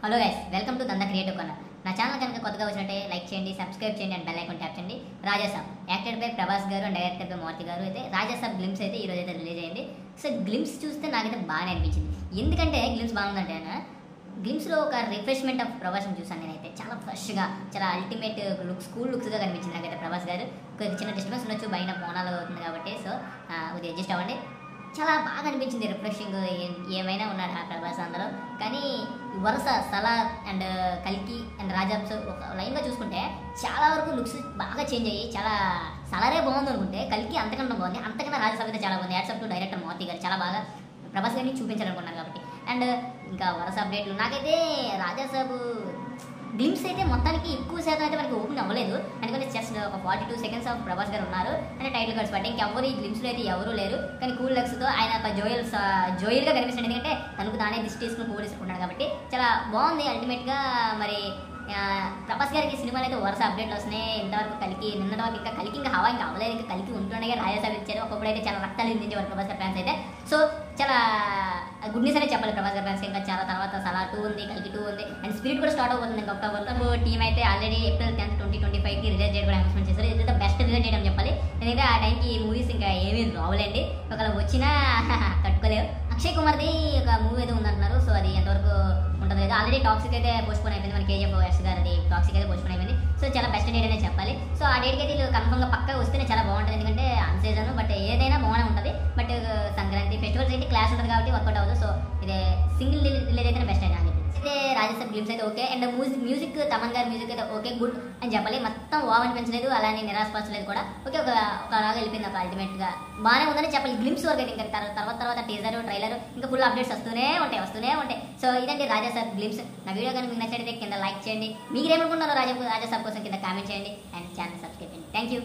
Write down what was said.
Hello guys, welcome to దందా creative corner. నా channel కనుక కొత్తగా వచ్చినట్టే లైక్ చేయండి, సబ్స్క్రైబ్ చేయండి అండ్ బెల్ ఐకాన్ ట్యాప్ చేయండి. రాజాసాబ్ యాక్టెడ్ బై ప్రభాస్ గారు అండ్ డైరెక్టర్ బై మారుతి గారు. అయితే రాజాసాబ్ గ్లిమ్స్ అయితే ఈరోజు అయితే రిలీజ్ అయింది. సో గ్లిమ్స్ చూస్తే నాకైతే బాగానే అనిపించింది. ఎందుకంటే గ్లిమ్స్ బాగుందంటే గ్లిమ్స్లో ఒక రిఫ్రెష్మెంట్ ఆఫ్ ప్రభాస్ని చూసాను నేనైతే. చాలా ఫ్రెష్గా, చాలా అల్టిమేట్ లుక్స్, కూల్ లుక్స్గా కనిపించింది నాకైతే ప్రభాస్ గారు. ఒక చిన్న డిస్టర్బెన్స్ ఉండొచ్చు, బయట ఫోనాలు అవుతుంది కాబట్టి. సో కొద్దిగా అడ్జస్ట్ అవ్వండి. చాలా బాగా అనిపించింది, రిఫ్రెషింగ్. ఏమైనా ఉన్నాడు ఆ ప్రభాస్ అందులో. కానీ వరుస సలార్ అండ్ కల్కి అండ్ రాజాబ్స్ ఒక లైన్గా చూసుకుంటే చాలా వరకు లుక్స్ బాగా చేంజ్ అయ్యి, చాలా సలారే బాగుంది అనుకుంటే కల్కి అంతకన్నా బాగుంది, అంతకన్నా రాజసాబ్ అయితే చాలా బాగుంది. యాడ్సప్ టు డైరెక్టర్ మారుతి గారు చాలా బాగా ప్రభాస్ గారిని చూపించాలనుకున్నారు కాబట్టి. అండ్ ఇంకా వరుస అప్డేట్లు నాకైతే రాజాసాబ్ గ్లిమ్స్ అయితే మొత్తానికి ఎక్కువ శాతం అయితే మనకి ఓపెన్ అవ్వలేదు. ఎందుకంటే జస్ట్ ఒక 42 seconds ఆఫ్ ప్రభాస్ గారు ఉన్నారు అంటే టైటిల్ కార్డ్స్ పట్టి ఇంకెవ్వరు ఈ గ్లిమ్స్లో అయితే ఎవరూ లేరు. కానీ కూల్ లక్స్తో ఆయన ఒక జోయల్గా కనిపిస్తుంది. ఎందుకంటే తనకు తానే దిష్టి తీసుకుని పోలీసుకుంటున్నాడు కాబట్టి చాలా బాగుంది. అల్టిమేట్గా మరి ప్రభాస్ గారికి సినిమాలు అయితే వరుస అప్డేట్లు వస్తున్నాయి. ఇంతవరకు కలికి నిన్నటి వరకు ఇంకా కలికి ఇంకా హవా ఇంకా అవ్వలేదు. ఇంకా కలికి ఉంటుండే రాజాసాబ్ ఇచ్చారు. ఒకప్పుడు అయితే చాలా రక్తాలు ఇందించేవారు ప్రభాస్ గారి ఫ్యాన్స్ అయితే. సో చాలా గుడ్ న్యూస్ అనే చెప్పాలి ప్రభాస్ గారి ఫ్యాన్స్. ఇంకా చాలా తర్వాత సలా 2 ఉంది, కలికి 2 ఉంది అండ్ స్పిరిట్ కూడా స్టార్ట్ అవుతుంది ఇంకా అక్టోబర్లో. టీమ్ అయితే ఆల్రెడీ April 10th, 2025కి రిలీజ్ చేయడం కూడా అనౌన్స్మెంట్ చేశారు. ఇదైతే బెస్ట్ రిలీజ్ చేయడం చెప్పాలి. ఎందుకంటే ఆ టైంకి మూవీస్ ఇంకా ఏమీ రావులేండి. ఒకవేళ వచ్చినా తట్టుకోలేవు. అక్షయ్ కుమార్ది ఒక మూవీ అయితే ఉందంటున్నారు. సో అది ఎంతవరకు ఉంటుంది లేదు. ఆల్రెడీ టాక్సిక్ అయితే పోస్ట్పోన్ అయిపోయింది. మన KGF గారిది టాక్సిక్ అయితే పోస్ట్పోన్ అయిపోయింది. సో చాలా బెస్ట్ డేట్ అనే చెప్పాలి. సో ఆ డేట్కి అయితే కన్ఫర్మ్గా పక్కా వస్తేనే చాలా బాగుంటుంది. ఎందుకంటే అన్ సీజన్ బట్ ఏదైనా బాగానే ఉంటుంది. బట్ సంక్రాంతి ఫెస్టివల్స్ అయితే క్లాస్ ఉంటుంది కాబట్టి వర్కౌట్ అవ్వదు. సో ఇది సింగిల్ రిలీజ్ అయితే బెస్ట్ అయితే అని చెప్పి అయితే రాజసాబ్ గ్లిమ్స్ అయితే ఓకే. అండ్ మ్యూజిక్ తమన్ గారి మ్యూజిక్ అయితే ఓకే, గుడ్ అని చెప్పాలి. మొత్తం వావ్ అనిపించలేదు, అలానే నిరాశపరచలేదు కూడా. ఓకే, ఒకలాగా వెళ్ళిపోయింది. ఒక అల్టిమేట్గా బాగానే ఉందని చెప్పాలి. గ్లిమ్స్ వరకు అయితే ఇంకా తర్వాత టీజర్, ట్రైలర్ ఇంకా ఫుల్ అప్డేట్స్ వస్తూనే ఉంటాయి. సో ఇదండి రాజాసాబ్ గ్లిమ్స్. నా వీడియో కానీ మీకు నచ్చితే కింద లైక్ చేయండి. మీరు ఏమనుకుంటున్నారో రాజాసాబ్ కోసం కింద కామెంట్ చేయండి అండ్ ఛానల్ సబ్స్క్రైబ్ చేయండి. Thank you.